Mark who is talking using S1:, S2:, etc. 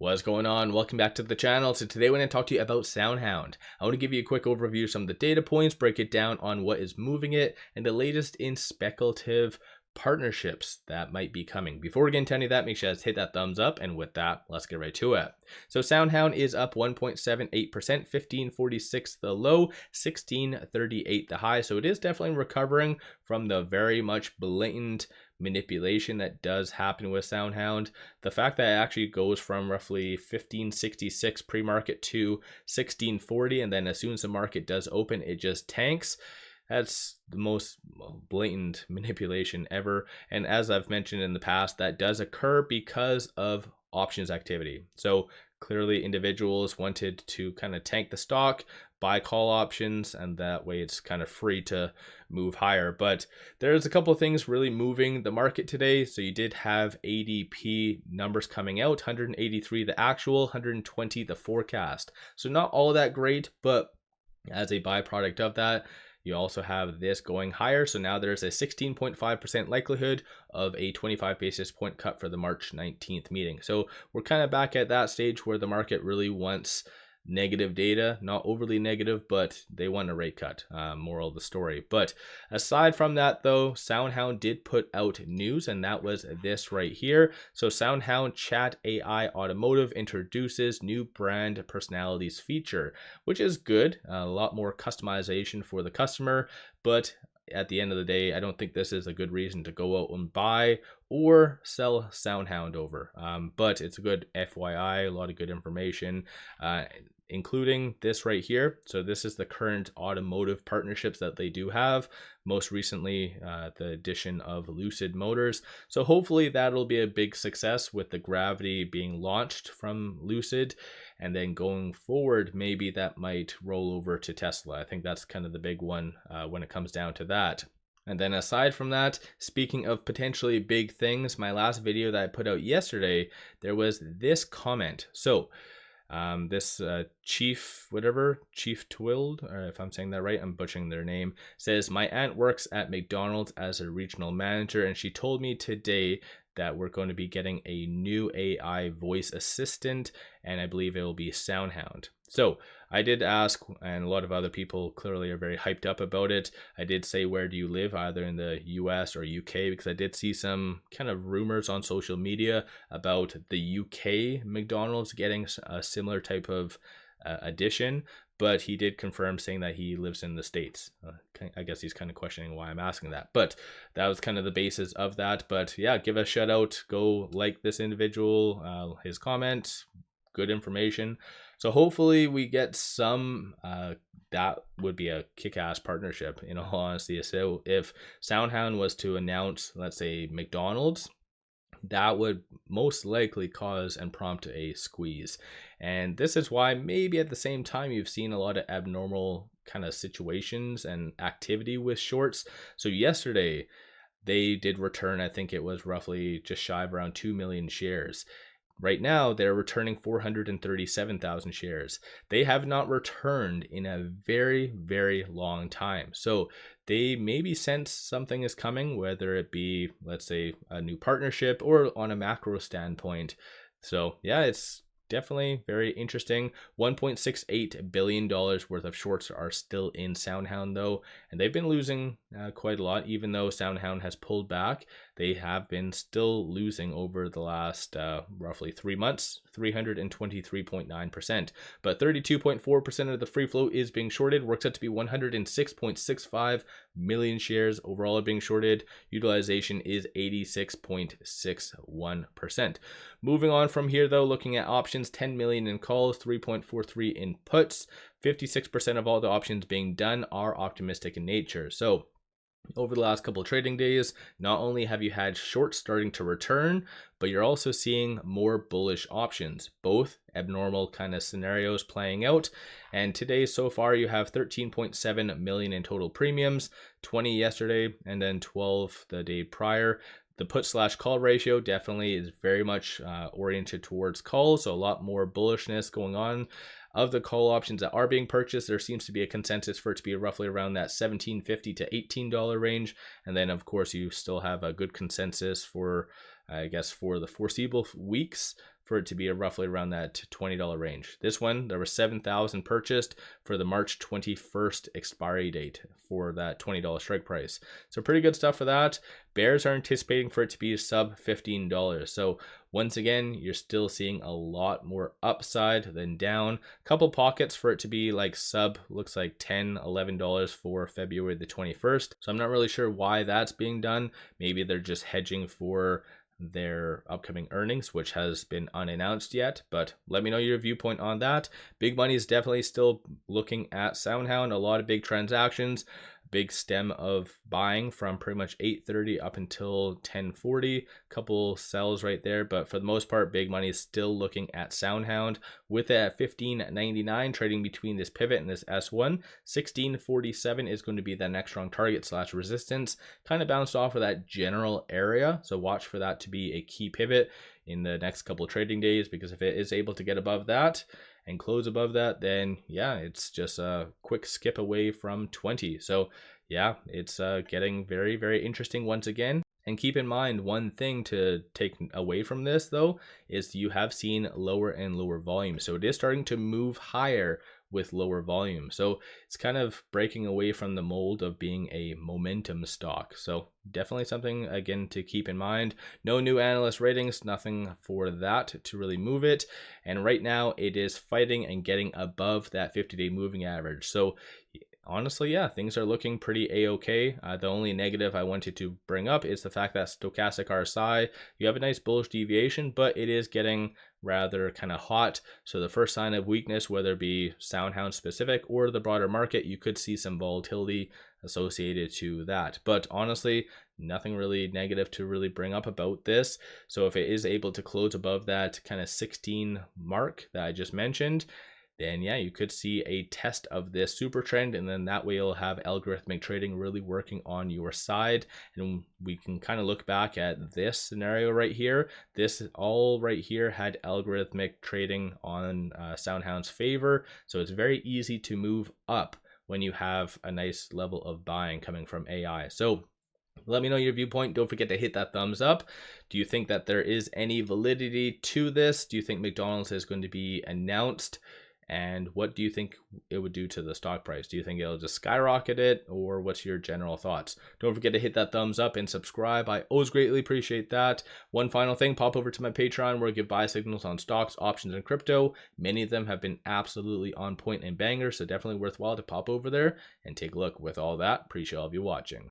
S1: What's going on? Welcome back to the channel. So today we're going to talk to you about SoundHound. I want to give you a quick overview of some of the data points, break it down on what is moving it, and the latest in speculative partnerships that might be coming. Before we get into any of that, make sure to hit that thumbs up, and with that, let's get right to it. So SoundHound is up 1.78%, 1546 the low, 1638 the high. So it is definitely recovering from the very much blatant manipulation that does happen with SoundHound. The fact that it actually goes from roughly 1566 pre-market to 1640, and then as soon as the market does open, it just tanks. That's the most blatant manipulation ever. And as I've mentioned in the past, that does occur because of options activity. So clearly individuals wanted to kind of tank the stock, buy call options, and that way it's kind of free to move higher. But there's a couple of things really moving the market today. So you did have ADP numbers coming out, 183 the actual, 120 the forecast. So not all that great, but as a byproduct of that, you also have this going higher. So now there's a 16.5% likelihood of a 25 basis point cut for the March 19th meeting. So we're kind of back at that stage where the market really wants negative data, not overly negative, but they want a rate cut, moral of the story. But aside from that though, SoundHound did put out news, and that was this right here. So SoundHound Chat AI Automotive introduces new brand personalities feature, which is good. A lot more customization for the customer, but at the end of the day, I don't think this is a good reason to go out and buy or sell SoundHound over. But it's a good FYI, a lot of good information, including this right here. So this is the current automotive partnerships that they do have. Most recently, the addition of Lucid Motors. So hopefully that'll be a big success with the Gravity being launched from Lucid. And then going forward, maybe that might roll over to Tesla. I think that's kind of the big one when it comes down to that. And then aside from that, speaking of potentially big things, my last video that I put out yesterday, there was this comment. So this Chief 𝗖𝗢𝗡𝗘𝗖𝗧, or if I'm saying that right, I'm butchering their name, says, my aunt works at McDonald's as a regional manager, and she told me today that we're going to be getting a new AI voice assistant, and I believe it will be SoundHound. So I did ask, and a lot of other people clearly are very hyped up about it. I did say, where do you live, either in the US or UK, because I did see some kind of rumors on social media about the UK McDonald's getting a similar type of addition, but he did confirm saying that he lives in the States. I guess he's kind of questioning why I'm asking that, but that was kind of the basis of that. But yeah, give a shout out, go like this individual, his comment, good information. So hopefully we get some, that would be a kick-ass partnership, in all honesty. So if SoundHound was to announce, let's say, McDonald's, that would most likely cause and prompt a squeeze. And this is why maybe at the same time you've seen a lot of abnormal kind of situations and activity with shorts. So yesterday they did return, I think it was roughly just shy of around 2 million shares. Right now, they're returning 437,000 shares. They have not returned in a very, very long time. So they maybe sense something is coming, whether it be, let's say, a new partnership or on a macro standpoint. So yeah, it's definitely very interesting. $1.68 billion worth of shorts are still in SoundHound though, and they've been losing quite a lot. Even though SoundHound has pulled back, they have been still losing over the last roughly 3 months, 323.9%. But 32.4% of the free float is being shorted, works out to be 106.65 million shares overall are being shorted. Utilization is 86.61%. Moving on from here though, looking at options, 10 million in calls, 3.43 in puts. 56% of all the options being done are optimistic in nature. So over the last couple of trading days, not only have you had shorts starting to return, but you're also seeing more bullish options, both abnormal kind of scenarios playing out. And today so far you have 13.7 million in total premiums, 20 yesterday, and then 12 the day prior. The put/call ratio definitely is very much oriented towards calls, so a lot more bullishness going on. Of the call options that are being purchased, there seems to be a consensus for it to be roughly around that $17.50 to $18 range. And then of course you still have a good consensus for, I guess, for the foreseeable weeks for it to be roughly around that $20 range. This one, there were 7,000 purchased for the March 21st expiry date for that $20 strike price. So pretty good stuff for that. Bears are anticipating for it to be sub $15. So once again, you're still seeing a lot more upside than down. A couple pockets for it to be like sub, looks like $10, $11 for February the 21st. So I'm not really sure why that's being done. Maybe they're just hedging for their upcoming earnings, which has been unannounced yet, but let me know your viewpoint on that. Big money is definitely still looking at SoundHound. A lot of big transactions, big stem of buying from pretty much 8:30 up until 10:40. Couple sells right there, but for the most part, big money is still looking at SoundHound with it at $15.99, trading between this pivot and this S1. 1647 is going to be the next strong target slash resistance. Kind of bounced off of that general area, so watch for that to be a key pivot in the next couple of trading days, because if it is able to get above that and close above that, then yeah, it's just a quick skip away from 20. So yeah, it's getting very, very interesting once again. And keep in mind, one thing to take away from this though is you have seen lower and lower volume, so it is starting to move higher with lower volume. So it's kind of breaking away from the mold of being a momentum stock. So definitely something again to keep in mind. No new analyst ratings, nothing for that to really move it. And right now it is fighting and getting above that 50-day moving average. So honestly, yeah, things are looking pretty a-okay. The only negative I wanted to bring up is the fact that stochastic RSI, you have a nice bullish deviation, but it is getting rather kind of hot. So the first sign of weakness, whether it be SoundHound specific or the broader market, you could see some volatility associated to that. But honestly, nothing really negative to really bring up about this. So if it is able to close above that kind of 16 mark that I just mentioned, then yeah, you could see a test of this super trend, and then that way you'll have algorithmic trading really working on your side. And we can kind of look back at this scenario right here. This all right here had algorithmic trading on SoundHound's favor, so it's very easy to move up when you have a nice level of buying coming from AI. So let me know your viewpoint. Don't forget to hit that thumbs up. Do you think that there is any validity to this? Do you think McDonald's is going to be announced? And what do you think it would do to the stock price? Do you think it'll just skyrocket it, or what's your general thoughts? Don't forget to hit that thumbs up and subscribe. I always greatly appreciate that. One final thing, pop over to my Patreon where I give buy signals on stocks, options, and crypto. Many of them have been absolutely on point and bangers, so definitely worthwhile to pop over there and take a look. With all that, appreciate all of you watching.